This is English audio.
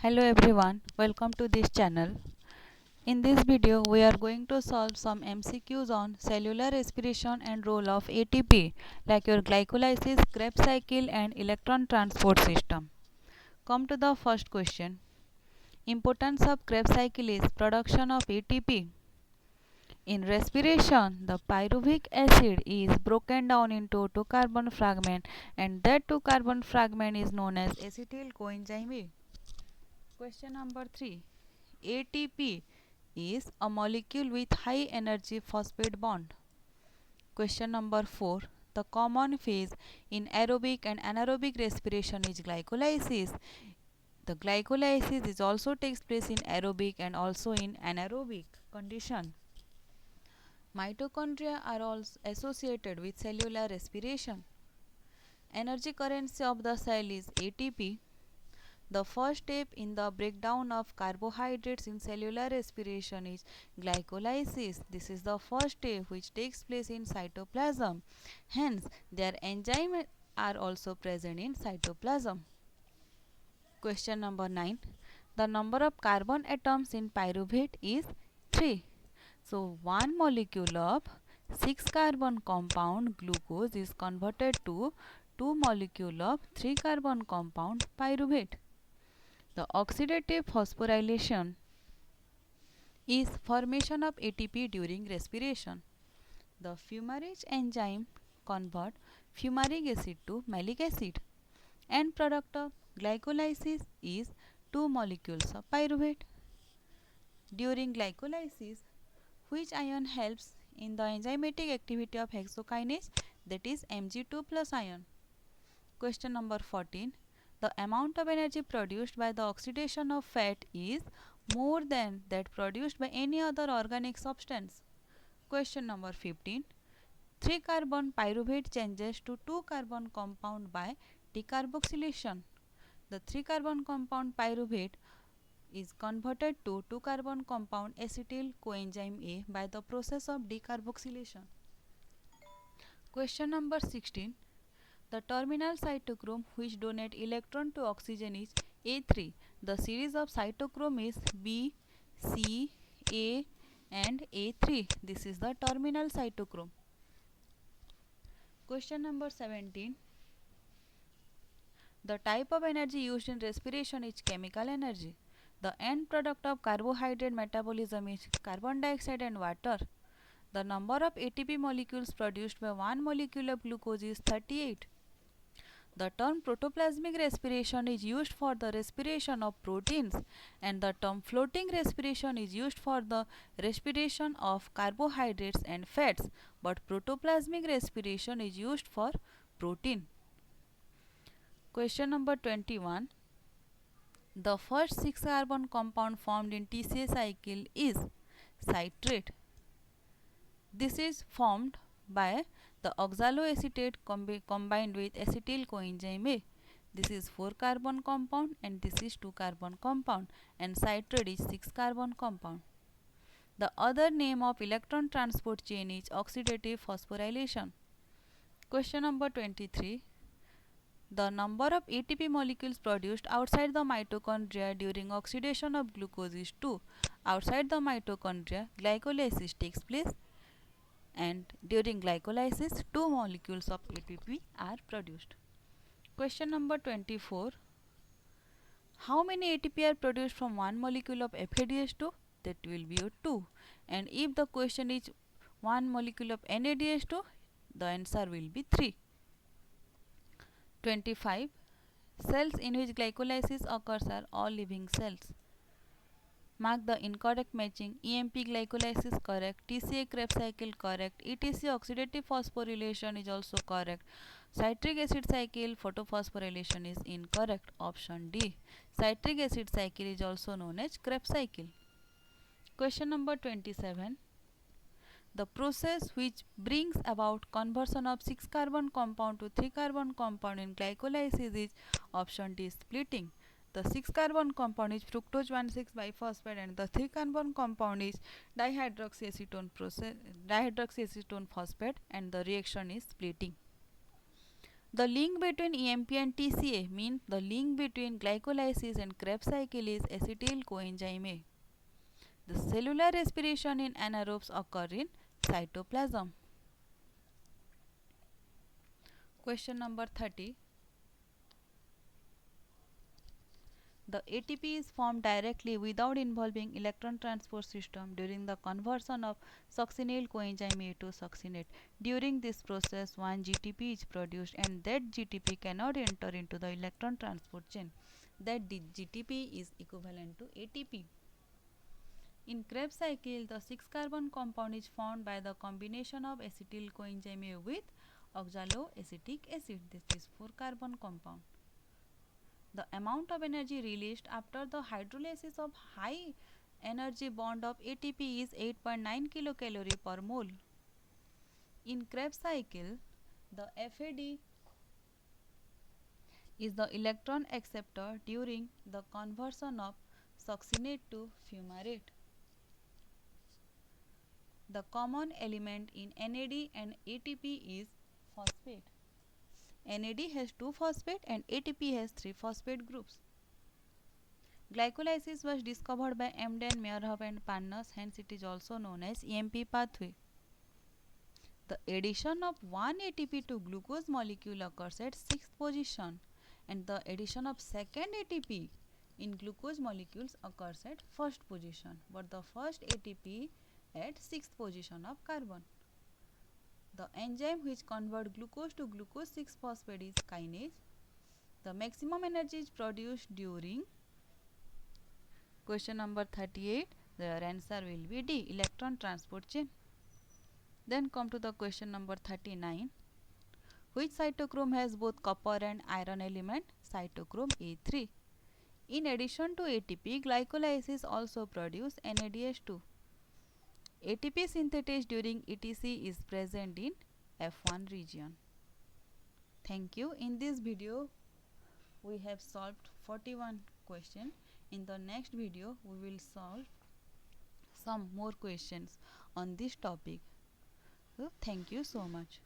Hello everyone, welcome to this channel. In this video, we are going to solve some MCQs on cellular respiration and role of ATP like your glycolysis, Krebs cycle and electron transport system. Come to the first question. Importance of Krebs cycle is production of ATP. In respiration, the pyruvic acid is broken down into two carbon fragment and that two carbon fragment is known as acetyl coenzyme A. Question number 3. ATP is a molecule with high energy phosphate bond. Question number 4. The common phase in aerobic and anaerobic respiration is glycolysis. The glycolysis is also takes place in aerobic and also in anaerobic condition. Mitochondria are also associated with cellular respiration. Energy currency of the cell is ATP. The first step in the breakdown of carbohydrates in cellular respiration is glycolysis. This is the first step which takes place in cytoplasm. Hence, their enzymes are also present in cytoplasm. Question number 9. The number of carbon atoms in pyruvate is 3. So, one molecule of 6 carbon compound glucose is converted to 2 molecule of 3 carbon compound pyruvate. The oxidative phosphorylation is formation of ATP during respiration. The fumarate enzyme convert fumaric acid to malic acid. End product of glycolysis is 2 molecules of pyruvate. During glycolysis, which ion helps in the enzymatic activity of hexokinase, that is Mg2 plus ion. Question number 14. The amount of energy produced by the oxidation of fat is more than that produced by any other organic substance. Question number 15. 3 carbon pyruvate changes to 2 carbon compound by decarboxylation. The 3 carbon compound pyruvate is converted to 2 carbon compound acetyl coenzyme A by the process of decarboxylation. Question number 16. The terminal cytochrome which donate electron to oxygen is A3. The series of cytochrome is B, C, A and A3. This is the terminal cytochrome. Question number 17. The type of energy used in respiration is chemical energy. The end product of carbohydrate metabolism is carbon dioxide and water. The number of ATP molecules produced by one molecule of glucose is 38. The term protoplasmic respiration is used for the respiration of proteins and the term floating respiration is used for the respiration of carbohydrates and fats, but protoplasmic respiration is used for protein. Question number 21. The first 6 carbon compound formed in TCA cycle is citrate. This is formed by the oxaloacetate combined with acetyl coenzyme A. This is 4 carbon compound and this is 2 carbon compound and citrate is 6 carbon compound. The other name of electron transport chain is oxidative phosphorylation. Question number 23. The number of ATP molecules produced outside the mitochondria during oxidation of glucose is 2. Outside the mitochondria, glycolysis takes place and during glycolysis 2 molecules of ATP are produced. Question number 24. How many ATP are produced from one molecule of FADH2? That will be 2. And if the question is one molecule of NADH2, the answer will be 3. 25. Cells in which glycolysis occurs are all living cells. Mark the incorrect matching. EMP glycolysis correct, TCA Krebs cycle correct, ETC oxidative phosphorylation is also correct. Citric acid cycle photophosphorylation is incorrect. Option D. Citric acid cycle is also known as Krebs cycle. Question number 27. The process which brings about conversion of 6 carbon compound to 3 carbon compound in glycolysis is option D, splitting. The 6 carbon compound is fructose 1,6 biphosphate and the 3 carbon compound is dihydroxyacetone phosphate and the reaction is splitting. The link between EMP and TCA means the link between glycolysis and Krebs cycle is acetyl coenzyme A. The cellular respiration in anaerobes occur in cytoplasm. Question number 30. The ATP is formed directly without involving electron transport system during the conversion of succinyl coenzyme A to succinate. During this process, one GTP is produced and that GTP cannot enter into the electron transport chain. That GTP is equivalent to ATP. In Krebs cycle, the 6-carbon compound is formed by the combination of acetyl coenzyme A with oxaloacetic acid. This is 4-carbon compound. The amount of energy released after the hydrolysis of high energy bond of ATP is 8.9 kilocalorie per mole. In Krebs cycle, the FAD is the electron acceptor during the conversion of succinate to fumarate. The common element in NAD and ATP is phosphate. NAD has 2 phosphate and ATP has 3 phosphate groups. Glycolysis was discovered by Emden, Meyerhoff and Parnas, hence it is also known as EMP pathway. The addition of one ATP to glucose molecule occurs at 6th position and the addition of second ATP in glucose molecules occurs at 1st position, but the first ATP at 6th position of carbon. The enzyme which converts glucose to glucose 6-phosphate is kinase. The maximum energy is produced during question number 38. Their answer will be D, electron transport chain. Then come to the question number 39. Which cytochrome has both copper and iron element? Cytochrome A3. In addition to ATP, glycolysis also produces NADH2. ATP synthesis during ETC is present in F1 region. Thank you. In this video, we have solved 41 questions. In the next video, we will solve some more questions on this topic. So, thank you so much.